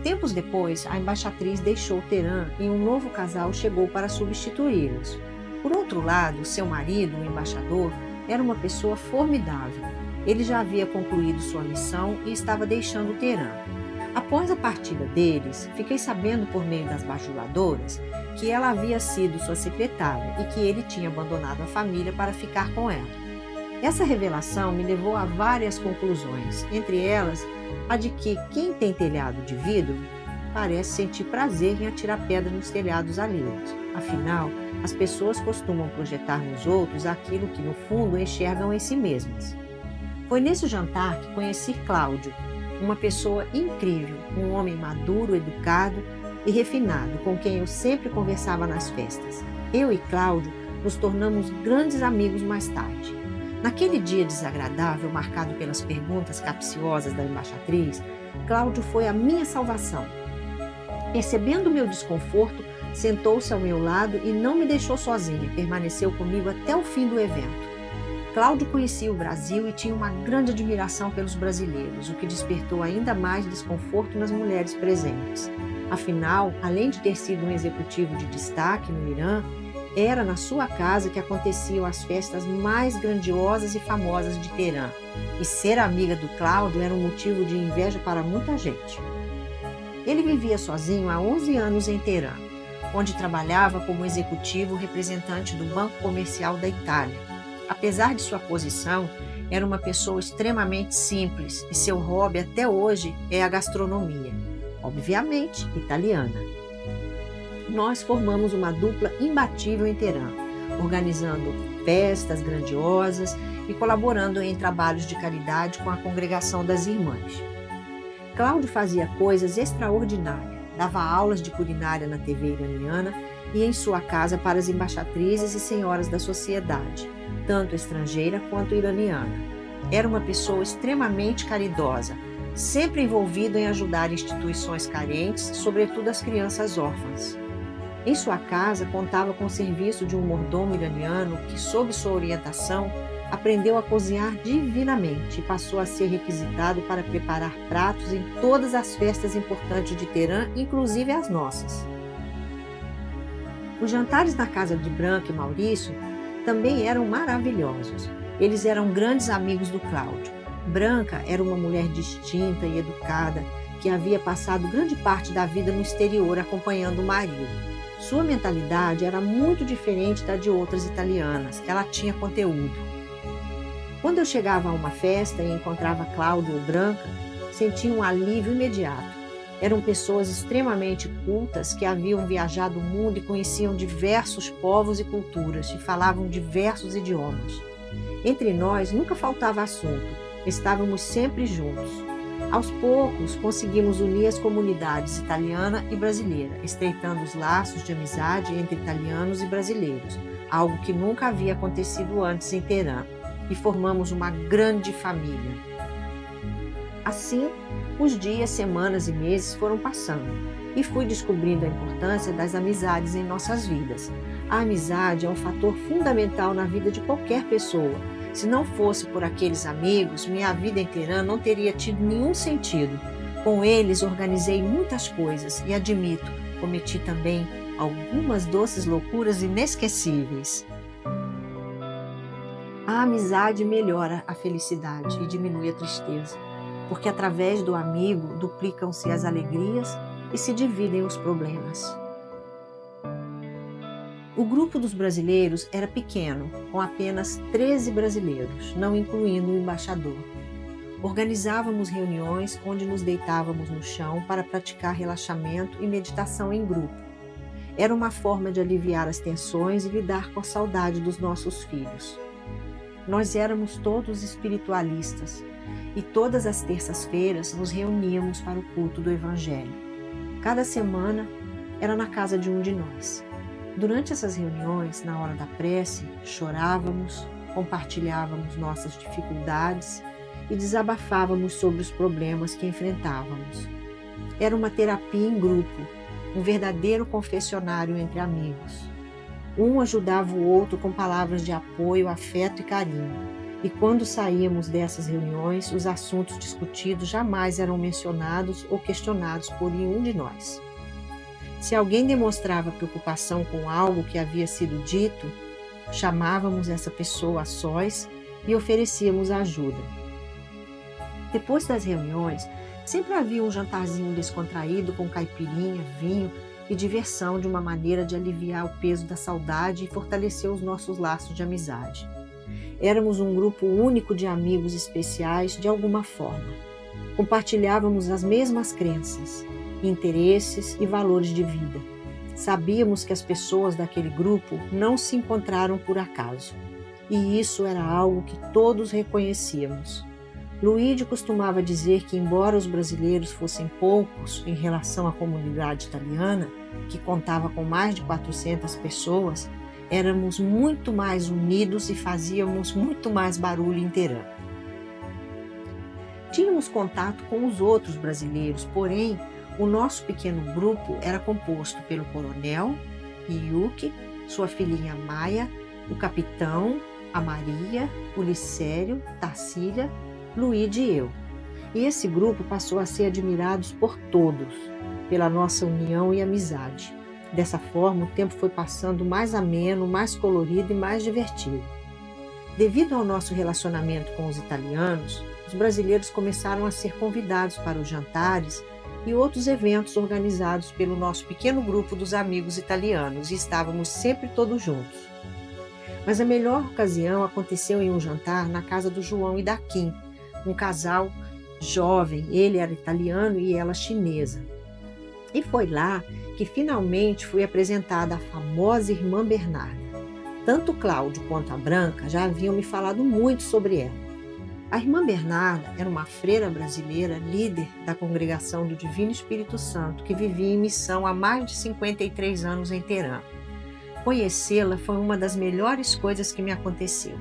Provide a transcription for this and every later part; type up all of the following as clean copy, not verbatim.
Tempos depois, a embaixatriz deixou Teherã e um novo casal chegou para substituí-los. Por outro lado, seu marido, o embaixador, era uma pessoa formidável. Ele já havia concluído sua missão e estava deixando Teherã. Após a partida deles, fiquei sabendo por meio das bajuladoras que ela havia sido sua secretária e que ele tinha abandonado a família para ficar com ela. Essa revelação me levou a várias conclusões, entre elas a de que quem tem telhado de vidro parece sentir prazer em atirar pedra nos telhados alheios. Afinal, as pessoas costumam projetar nos outros aquilo que no fundo enxergam em si mesmas. Foi nesse jantar que conheci Cláudio, uma pessoa incrível, um homem maduro, educado e refinado, com quem eu sempre conversava nas festas. Eu e Cláudio nos tornamos grandes amigos mais tarde. Naquele dia desagradável, marcado pelas perguntas capciosas da embaixatriz, Cláudio foi a minha salvação. Percebendo meu desconforto, sentou-se ao meu lado e não me deixou sozinha, permaneceu comigo até o fim do evento. Cláudio conhecia o Brasil e tinha uma grande admiração pelos brasileiros, o que despertou ainda mais desconforto nas mulheres presentes. Afinal, além de ter sido um executivo de destaque no Irã, era na sua casa que aconteciam as festas mais grandiosas e famosas de Teherã, e ser amiga do Cláudio era um motivo de inveja para muita gente. Ele vivia sozinho há 11 anos em Teherã, onde trabalhava como executivo representante do Banco Comercial da Itália. Apesar de sua posição, era uma pessoa extremamente simples e seu hobby até hoje é a gastronomia, obviamente italiana. Nós formamos uma dupla imbatível em Teherã, organizando festas grandiosas e colaborando em trabalhos de caridade com a Congregação das Irmãs. Cláudio fazia coisas extraordinárias, dava aulas de culinária na TV iraniana e em sua casa para as embaixatrizes e senhoras da sociedade, tanto estrangeira quanto iraniana. Era uma pessoa extremamente caridosa, sempre envolvido em ajudar instituições carentes, sobretudo as crianças órfãs. Em sua casa, contava com o serviço de um mordomo iraniano que, sob sua orientação, aprendeu a cozinhar divinamente e passou a ser requisitado para preparar pratos em todas as festas importantes de Teherã, inclusive as nossas. Os jantares na casa de Branca e Maurício também eram maravilhosos. Eles eram grandes amigos do Cláudio. Branca era uma mulher distinta e educada que havia passado grande parte da vida no exterior acompanhando o marido. Sua mentalidade era muito diferente da de outras italianas. Ela tinha conteúdo. Quando eu chegava a uma festa e encontrava Cláudio ou Branca, sentia um alívio imediato. Eram pessoas extremamente cultas que haviam viajado o mundo e conheciam diversos povos e culturas e falavam diversos idiomas. Entre nós nunca faltava assunto, estávamos sempre juntos. Aos poucos, conseguimos unir as comunidades italiana e brasileira, estreitando os laços de amizade entre italianos e brasileiros, algo que nunca havia acontecido antes em Teherã, e formamos uma grande família. Assim, os dias, semanas e meses foram passando, e fui descobrindo a importância das amizades em nossas vidas. A amizade é um fator fundamental na vida de qualquer pessoa. Se não fosse por aqueles amigos, minha vida em Teherã não teria tido nenhum sentido. Com eles, organizei muitas coisas e, admito, cometi também algumas doces loucuras inesquecíveis. A amizade melhora a felicidade e diminui a tristeza, porque através do amigo duplicam-se as alegrias e se dividem os problemas. O grupo dos brasileiros era pequeno, com apenas 13 brasileiros, não incluindo o embaixador. Organizávamos reuniões onde nos deitávamos no chão para praticar relaxamento e meditação em grupo. Era uma forma de aliviar as tensões e lidar com a saudade dos nossos filhos. Nós éramos todos espiritualistas e todas as terças-feiras nos reuníamos para o culto do Evangelho. Cada semana era na casa de um de nós. Durante essas reuniões, na hora da prece, chorávamos, compartilhávamos nossas dificuldades e desabafávamos sobre os problemas que enfrentávamos. Era uma terapia em grupo, um verdadeiro confessionário entre amigos. Um ajudava o outro com palavras de apoio, afeto e carinho. E quando saíamos dessas reuniões, os assuntos discutidos jamais eram mencionados ou questionados por nenhum de nós. Se alguém demonstrava preocupação com algo que havia sido dito, chamávamos essa pessoa a sós e oferecíamos ajuda. Depois das reuniões, sempre havia um jantarzinho descontraído com caipirinha, vinho e diversão, de uma maneira de aliviar o peso da saudade e fortalecer os nossos laços de amizade. Éramos um grupo único de amigos especiais de alguma forma. Compartilhávamos as mesmas crenças, interesses e valores de vida. Sabíamos que as pessoas daquele grupo não se encontraram por acaso, e isso era algo que todos reconhecíamos. Luigi costumava dizer que, embora os brasileiros fossem poucos em relação à comunidade italiana, que contava com mais de 400 pessoas, éramos muito mais unidos e fazíamos muito mais barulho em Teherã. Tínhamos contato com os outros brasileiros, porém, o nosso pequeno grupo era composto pelo coronel, Yuki, sua filhinha Maia, o capitão, a Maria, o Licério, Tarsília, Luigi e eu. E esse grupo passou a ser admirado por todos, pela nossa união e amizade. Dessa forma, o tempo foi passando mais ameno, mais colorido e mais divertido. Devido ao nosso relacionamento com os italianos, os brasileiros começaram a ser convidados para os jantares e outros eventos organizados pelo nosso pequeno grupo dos amigos italianos, e estávamos sempre todos juntos. Mas a melhor ocasião aconteceu em um jantar na casa do João e da Kim, um casal jovem. Ele era italiano e ela chinesa. E foi lá que finalmente fui apresentada à famosa irmã Bernarda. Tanto o Cláudio quanto a Branca já haviam me falado muito sobre ela. A irmã Bernarda era uma freira brasileira, líder da Congregação do Divino Espírito Santo, que vivia em missão há mais de 53 anos em Teherã. Conhecê-la foi uma das melhores coisas que me aconteceu.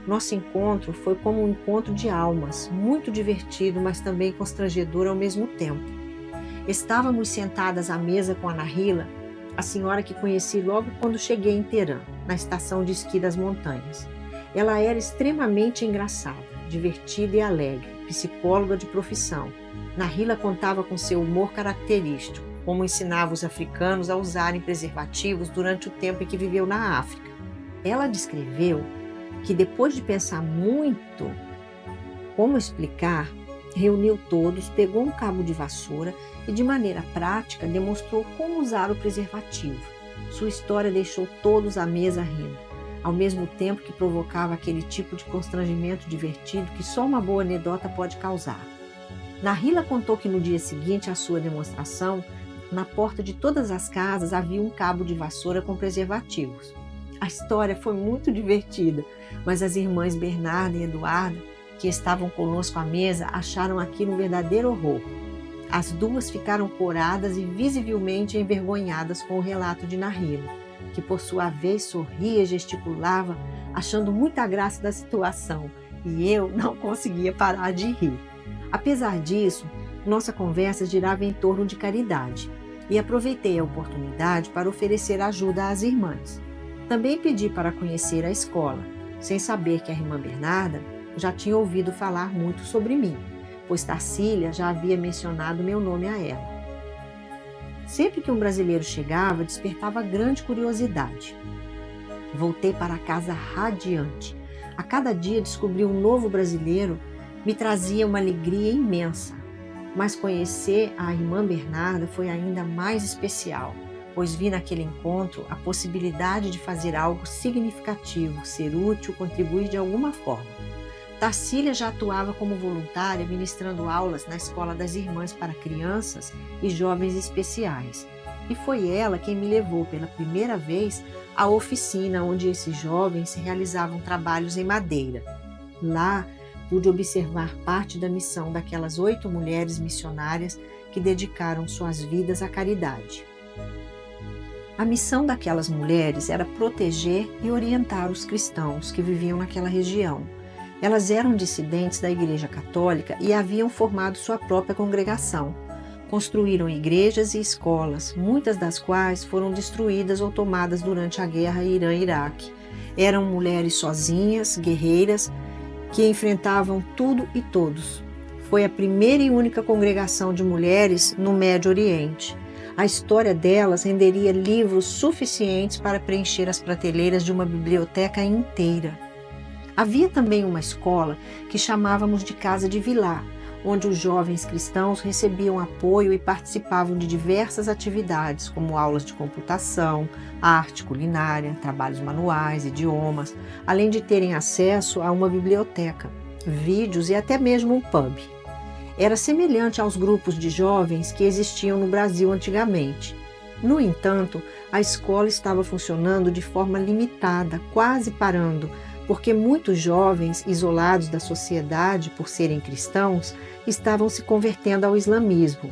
Nosso encontro foi como um encontro de almas, muito divertido, mas também constrangedor ao mesmo tempo. Estávamos sentadas à mesa com a Nahila, a senhora que conheci logo quando cheguei em Teherã, na estação de esqui das montanhas. Ela era extremamente engraçada, divertida e alegre, psicóloga de profissão. Nahila contava com seu humor característico, como ensinava os africanos a usarem preservativos durante o tempo em que viveu na África. Ela descreveu que, depois de pensar muito como explicar, reuniu todos, pegou um cabo de vassoura e, de maneira prática, demonstrou como usar o preservativo. Sua história deixou todos à mesa rindo, ao mesmo tempo que provocava aquele tipo de constrangimento divertido que só uma boa anedota pode causar. Nahila contou que no dia seguinte à sua demonstração, na porta de todas as casas havia um cabo de vassoura com preservativos. A história foi muito divertida, mas as irmãs Bernarda e Eduarda, que estavam conosco à mesa, acharam aquilo um verdadeiro horror. As duas ficaram coradas e visivelmente envergonhadas com o relato de Nahila, que por sua vez sorria e gesticulava, achando muita graça da situação, e eu não conseguia parar de rir. Apesar disso, nossa conversa girava em torno de caridade, e aproveitei a oportunidade para oferecer ajuda às irmãs. Também pedi para conhecer a escola, sem saber que a irmã Bernarda já tinha ouvido falar muito sobre mim, pois Tarsília já havia mencionado meu nome a ela. Sempre que um brasileiro chegava, despertava grande curiosidade. Voltei para casa radiante. A cada dia descobrir um novo brasileiro me trazia uma alegria imensa, mas conhecer a irmã Bernarda foi ainda mais especial, pois vi naquele encontro a possibilidade de fazer algo significativo, ser útil, contribuir de alguma forma. Tarsília já atuava como voluntária, ministrando aulas na Escola das Irmãs para crianças e jovens especiais. E foi ela quem me levou pela primeira vez à oficina onde esses jovens realizavam trabalhos em madeira. Lá, pude observar parte da missão daquelas 8 mulheres missionárias que dedicaram suas vidas à caridade. A missão daquelas mulheres era proteger e orientar os cristãos que viviam naquela região. Elas eram dissidentes da Igreja Católica e haviam formado sua própria congregação. Construíram igrejas e escolas, muitas das quais foram destruídas ou tomadas durante a guerra Irã-Iraque. Eram mulheres sozinhas, guerreiras, que enfrentavam tudo e todos. Foi a primeira e única congregação de mulheres no Médio Oriente. A história delas renderia livros suficientes para preencher as prateleiras de uma biblioteca inteira. Havia também uma escola que chamávamos de Casa de Vilá, onde os jovens cristãos recebiam apoio e participavam de diversas atividades, como aulas de computação, arte, culinária, trabalhos manuais, idiomas, além de terem acesso a uma biblioteca, vídeos e até mesmo um pub. Era semelhante aos grupos de jovens que existiam no Brasil antigamente. No entanto, a escola estava funcionando de forma limitada, quase parando, porque muitos jovens, isolados da sociedade por serem cristãos, estavam se convertendo ao islamismo.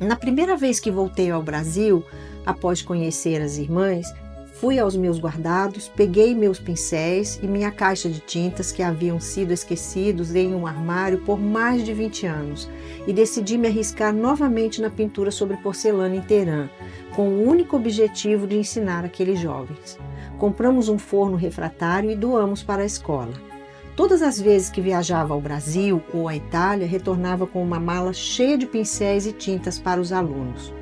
Na primeira vez que voltei ao Brasil, após conhecer as irmãs, fui aos meus guardados, peguei meus pincéis e minha caixa de tintas que haviam sido esquecidos em um armário por mais de 20 anos e decidi me arriscar novamente na pintura sobre porcelana em Teherã, com o único objetivo de ensinar aqueles jovens. Compramos um forno refratário e doamos para a escola. Todas as vezes que viajava ao Brasil ou à Itália, retornava com uma mala cheia de pincéis e tintas para os alunos.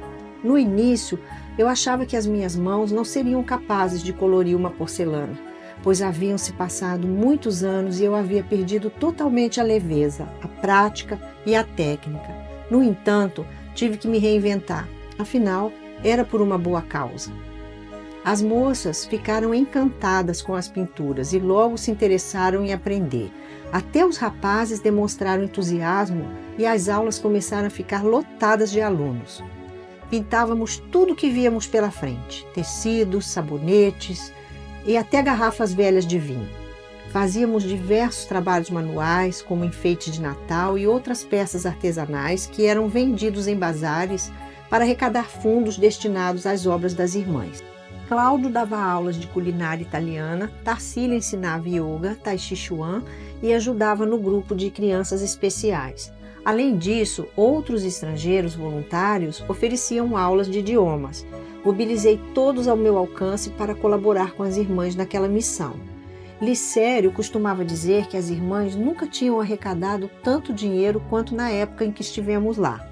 No início, eu achava que as minhas mãos não seriam capazes de colorir uma porcelana, pois haviam se passado muitos anos e eu havia perdido totalmente a leveza, a prática e a técnica. No entanto, tive que me reinventar, afinal, era por uma boa causa. As moças ficaram encantadas com as pinturas e logo se interessaram em aprender. Até os rapazes demonstraram entusiasmo e as aulas começaram a ficar lotadas de alunos. Pintávamos tudo que víamos pela frente, tecidos, sabonetes e até garrafas velhas de vinho. Fazíamos diversos trabalhos manuais, como enfeites de Natal e outras peças artesanais que eram vendidos em bazares para arrecadar fundos destinados às obras das irmãs. Cláudio dava aulas de culinária italiana, Tarsila ensinava yoga, tai chi chuan e ajudava no grupo de crianças especiais. Além disso, outros estrangeiros voluntários ofereciam aulas de idiomas. Mobilizei todos ao meu alcance para colaborar com as irmãs naquela missão. Licério costumava dizer que as irmãs nunca tinham arrecadado tanto dinheiro quanto na época em que estivemos lá.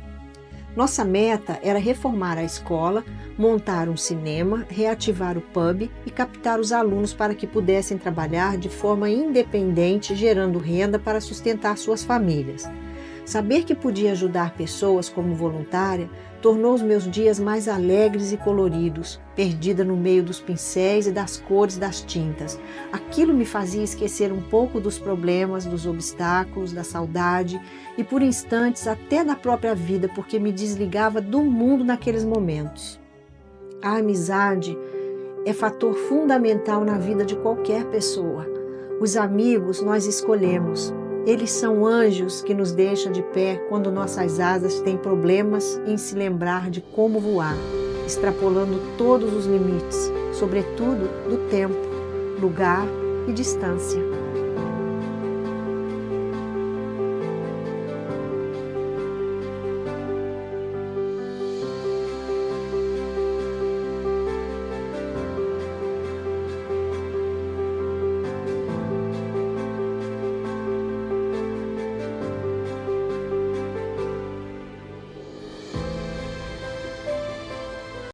Nossa meta era reformar a escola, montar um cinema, reativar o pub e captar os alunos para que pudessem trabalhar de forma independente, gerando renda para sustentar suas famílias. Saber que podia ajudar pessoas como voluntária tornou os meus dias mais alegres e coloridos, perdida no meio dos pincéis e das cores das tintas. Aquilo me fazia esquecer um pouco dos problemas, dos obstáculos, da saudade e, por instantes, até da própria vida, porque me desligava do mundo naqueles momentos. A amizade é fator fundamental na vida de qualquer pessoa. Os amigos nós escolhemos. Eles são anjos que nos deixam de pé quando nossas asas têm problemas em se lembrar de como voar, extrapolando todos os limites, sobretudo do tempo, lugar e distância.